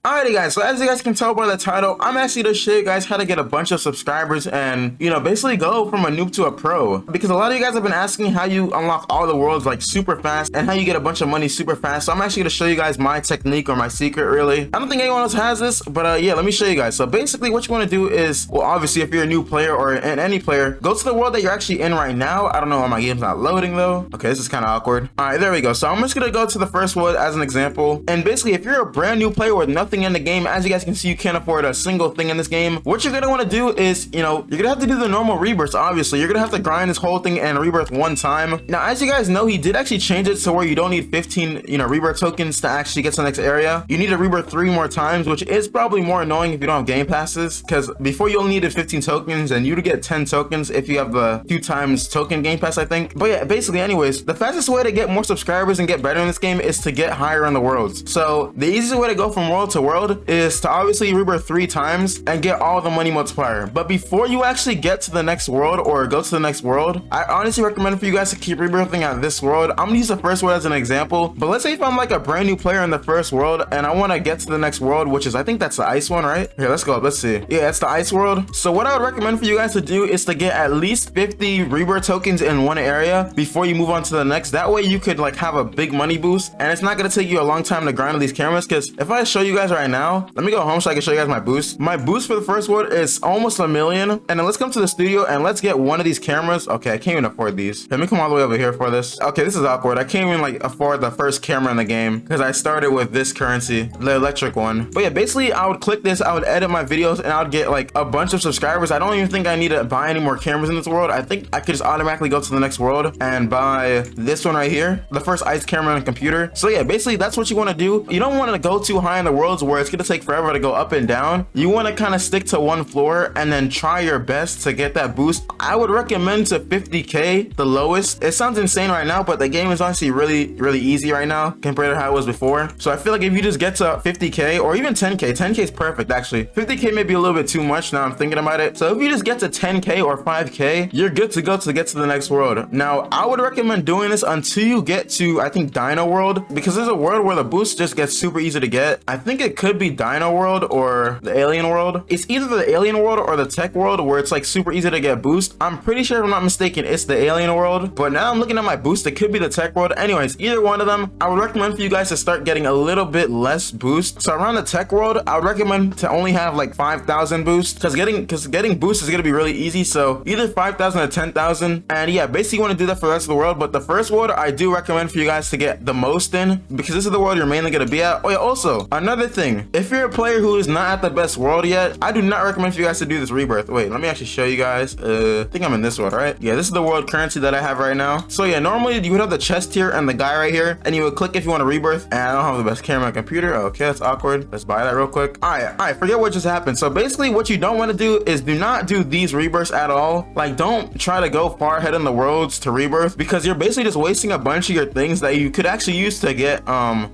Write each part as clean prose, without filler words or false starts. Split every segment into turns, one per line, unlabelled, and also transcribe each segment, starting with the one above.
Alrighty guys, so as you guys can tell by the title, I'm actually to show you guys how to get a bunch of subscribers and, basically go from a noob to a pro. Because a lot of you guys have been asking how you unlock all the worlds like super fast and how you get a bunch of money super fast. So I'm actually going to show you guys my technique or my secret really. I don't think anyone else has this, but yeah, let me show you guys. So basically what you want to do is, well, obviously if you're a new player or any player, go to the world that you're actually in right now. I don't know why my game's not loading though. Okay, this is kind of awkward. Alright, there we go. So I'm just going to go to the first world as an example. And basically if you're a brand new player with nothing in the game, as you guys can see, you can't afford a single thing in this game. What you're gonna want to do is, you're gonna have to do the normal rebirths. Obviously, you're gonna have to grind this whole thing and rebirth one time. Now, as you guys know, he did actually change it to where you don't need 15, rebirth tokens to actually get to the next area. You need to rebirth 3 more times, which is probably more annoying if you don't have game passes, because before you only needed 15 tokens, and you to get 10 tokens if you have the 2 times token game pass, I think. But yeah, basically, anyways, the fastest way to get more subscribers and get better in this game is to get higher in the worlds. So the easiest way to go from world to world is to obviously rebirth 3 times and get all the money multiplier. But before you actually get to the next world or go to the next world, I honestly recommend for you guys to keep rebirthing at this world. I'm gonna use the first world as an example, but let's say if I'm like a brand new player in the first world and I want to get to the next world, which is, I think that's the ice one, right? Here, let's go up, let's see. Yeah, it's the ice world. So what I would recommend for you guys to do is to get at least 50 rebirth tokens in one area before you move on to the next. That way you could like have a big money boost, and it's not gonna take you a long time to grind on these cameras. Because if I show you guys right now, let me go home so I can show you guys my boost. My boost for the first world is almost 1 million. And then let's come to the studio and let's get one of these cameras. Okay, I can't even afford these. Let me come all the way over here for this. Okay, this is awkward. I can't even like afford the first camera in the game because I started with this currency, the electric one. But yeah, basically I would click this, I would edit my videos, and I would get like a bunch of subscribers. I don't even think I need to buy any more cameras in this world. I think I could just automatically go to the next world and buy this one right here, the first ice camera on a computer. So yeah, basically that's what you want to do. You don't want to go too high in the worlds where it's going to take forever to go up and down. You want to kind of stick to one floor and then try your best to get that boost. I would recommend to 50k, the lowest. It sounds insane right now, but the game is honestly really easy right now compared to how it was before. So I feel like if you just get to 50k or even 10k is perfect actually. 50k may be a little bit too much now I'm thinking about it. So if you just get to 10k or 5k, you're good to go to get to the next world. Now I would recommend doing this until you get to, I think, Dino World, because there's a world where the boost just gets super easy to get. I think it could be Dino World or the Alien World. It's either the Alien World or the Tech World where it's like super easy to get boost. I'm pretty sure, if I'm not mistaken, it's the Alien World, but now I'm looking at my boost, it could be the Tech World. Anyways, either one of them, I would recommend for you guys to start getting a little bit less boost. So around the Tech World, I would recommend to only have like 5,000 boost, because getting boost is gonna be really easy. So either 5,000 or 10,000, and yeah, basically you want to do that for the rest of the world. But the first world, I do recommend for you guys to get the most in, because this is the world you're mainly gonna be at. Oh yeah, also another thing, if you're a player who is not at the best world yet, I do not recommend for you guys to do this rebirth. Wait, let me actually show you guys. I think I'm in this world, right? Yeah, this is the world currency that I have right now. So yeah, normally you would have the chest here and the guy right here, and you would click if you want to rebirth. And I don't have the best camera on my computer. Okay, that's awkward. Let's buy that real quick. All right, forget what just happened. So basically what you don't want to do is do not do these rebirths at all. Like, don't try to go far ahead in the worlds to rebirth, because you're basically just wasting a bunch of your things that you could actually use to get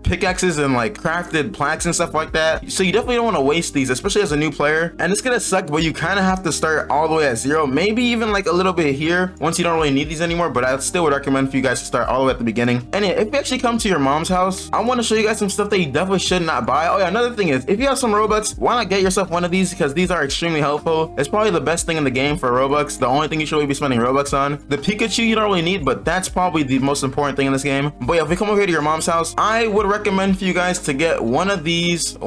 pickaxes and like crafted plaques and stuff like that. So you definitely don't want to waste these, especially as a new player. And it's gonna suck, but you kind of have to start all the way at 0, maybe even like a little bit here once you don't really need these anymore. But I still would recommend for you guys to start all the way at the beginning. And yeah, if you actually come to your mom's house, I want to show you guys some stuff that you definitely should not buy. Oh yeah, another thing is, if you have some robux, why not get yourself one of these, because these are extremely helpful. It's probably the best thing in the game for robux, the only thing you should really be spending robux on. The Pikachu you don't really need, but that's probably the most important thing in this game. But yeah, if we come over here to your mom's house, I would recommend for you guys to get one of these,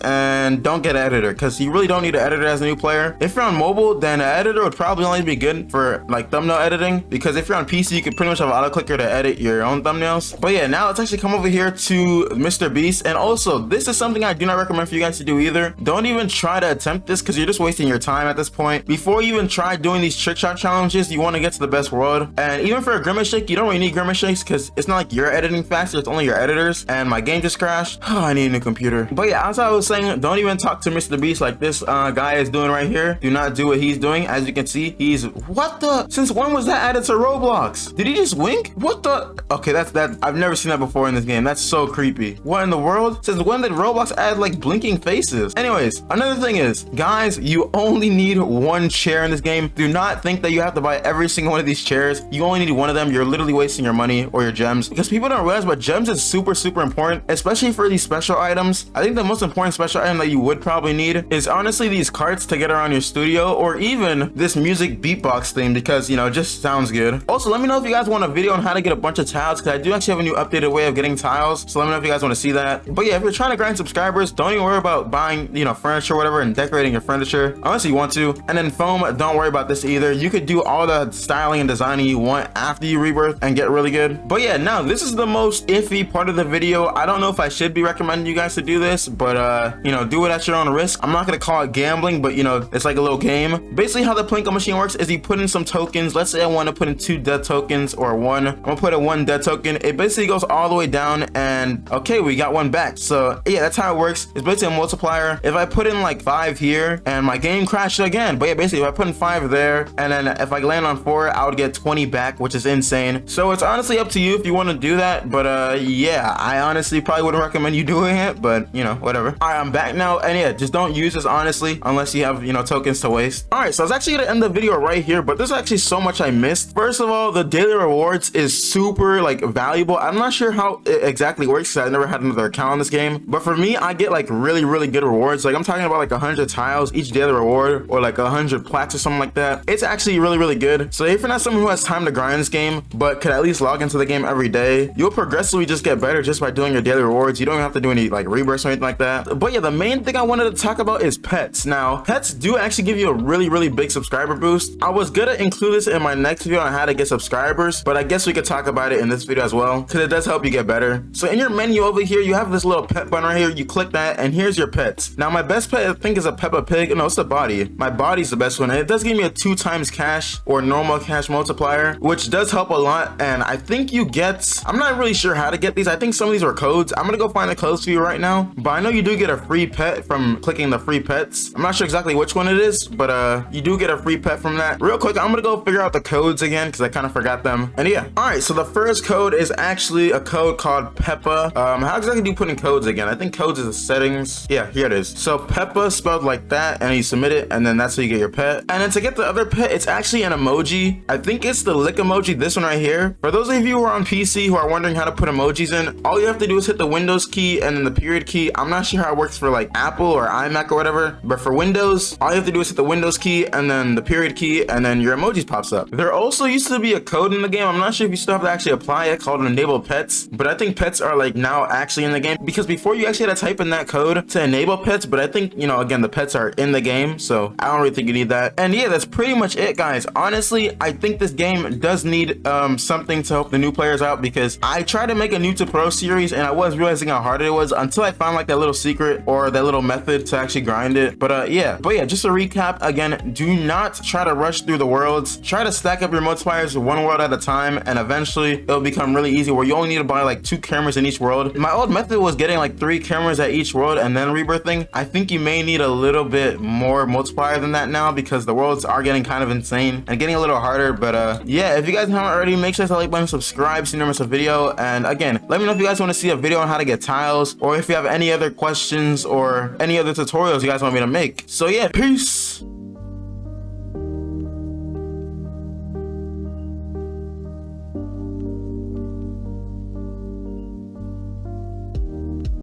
and don't get an editor, because you really don't need an editor as a new player. If you're on mobile, then an editor would probably only be good for like thumbnail editing, because if you're on PC, you can pretty much have an auto clicker to edit your own thumbnails. But yeah, now let's actually come over here to Mr. Beast. And also, this is something I do not recommend for you guys to do either. Don't even try to attempt this, because you're just wasting your time at this point. Before you even try doing these trick shot challenges, you want to get to the best world. And even for a grimace shake, you don't really need grimace shakes, because it's not like you're editing faster, it's only your editors. And my game just crashed. I need a new computer. But yeah, as I was saying, don't even talk to Mr. Beast like this guy is doing right here. Do not do what he's doing. As you can see, he's, what the, since when was that added to Roblox? Did he just wink? What the? Okay, that's that. I've never seen that before in this game. That's so creepy. What in the world? Since when did Roblox add like blinking faces? Anyways, another thing is, guys, you only need one chair in this game. Do not think that you have to buy every single one of these chairs. You only need one of them. You're literally wasting your money or your gems, because people don't realize, but gems is super important, especially for these special items. items. I think the most important special item that you would probably need is honestly these carts to get around your studio, or even this music beatbox thing, because you know, it just sounds good. Also, let me know if you guys want a video on how to get a bunch of tiles, because I do actually have a new updated way of getting tiles, so let me know if you guys want to see that. But yeah, if you're trying to grind subscribers, don't even worry about buying, you know, furniture or whatever and decorating your furniture unless you want to. And then foam, don't worry about this either. You could do all the styling and designing you want after you rebirth and get really good. But yeah, now this is the most iffy part of the video. I don't know if I should be recommending you guys to do this, but you know, do it at your own risk. I'm not gonna call it gambling, but you know, it's like a little game. Basically how the plinko machine works is you put in some tokens. Let's say I want to put in 2 dead tokens or 1. I'm gonna put in 1 dead token. It basically goes all the way down, and okay, we got 1 back. So yeah, that's how it works. It's basically a multiplier. If I put in like 5 here and my game crashed again, but yeah, basically if I put in 5 there and then if I land on 4, I would get 20 back, which is insane. So it's honestly up to you if you want to do that, but yeah, I honestly probably wouldn't recommend you doing it, but you know, whatever. All right, I'm back now, and yeah, just don't use this honestly unless you have, you know, tokens to waste. All right, so I was actually gonna end the video right here, but there's actually so much I missed. First of all, the daily rewards is super like valuable. I'm not sure how it exactly works because I never had another account on this game, but for me, I get like really good rewards. Like I'm talking about like 100 tiles each daily reward, or like 100 plaques or something like that. It's actually really good. So if you're not someone who has time to grind this game but could at least log into the game every day, you'll progressively just get better just by doing your daily rewards. You don't have to do any like rebirths or anything like that. But yeah, the main thing I wanted to talk about is pets. Now pets do actually give you a really big subscriber boost. I was gonna include this in my next video on how to get subscribers, but I guess we could talk about it in this video as well because it does help you get better. So in your menu over here, you have this little pet button right here. You click that and here's your pets. Now my best pet I think is a Peppa Pig. No, it's the body. My body's the best one, and it does give me a 2 times cash or normal cash multiplier, which does help a lot. And I think you get, I'm not really sure how to get these. I think some of these were codes. I'm gonna go find the codes for you right now, but I know you do get a free pet from clicking the free pets. I'm not sure exactly which one it is, but you do get a free pet from that. Real quick, I'm gonna go figure out the codes again because I kind of forgot them. And yeah, all right, so the first code is actually a code called Peppa. How exactly do you put in codes again? I think codes is the settings. Yeah, here it is. So Peppa spelled like that, and you submit it, and then that's how you get your pet. And then to get the other pet, it's actually an emoji. I think it's the lick emoji, this one right here. For those of you who are on PC who are wondering how to put emojis in, all you have to do is hit the Windows key and then the period key. I'm not sure how it works for like Apple or iMac or whatever, but for Windows, all you have to do is hit the Windows key and then the period key, and then your emojis pops up. There also used to be a code in the game. I'm not sure if you still have to actually apply it, called enable pets, but I think pets are like now actually in the game, because before you actually had to type in that code to enable pets, but I think, you know, again, the pets are in the game, so I don't really think you need that. And yeah, that's pretty much it, guys. Honestly, I think this game does need something to help the new players out, because I tried to make a new to pro series and I was realizing how hard it was until I found like that little secret or that little method to actually grind it. But yeah, just to recap again, do not try to rush through the worlds. Try to stack up your multipliers 1 world at a time, and eventually it'll become really easy where you only need to buy like 2 cameras in each world. My old method was getting like 3 cameras at each world and then rebirthing. I think you may need a little bit more multiplier than that now, because the worlds are getting kind of insane and getting a little harder. But yeah, if you guys haven't already, make sure to like button, subscribe, so you never miss a video. And again, let me know if you guys want to see a video on how to get tiles, or if you have any other questions or any other tutorials you guys want me to make. So yeah, peace.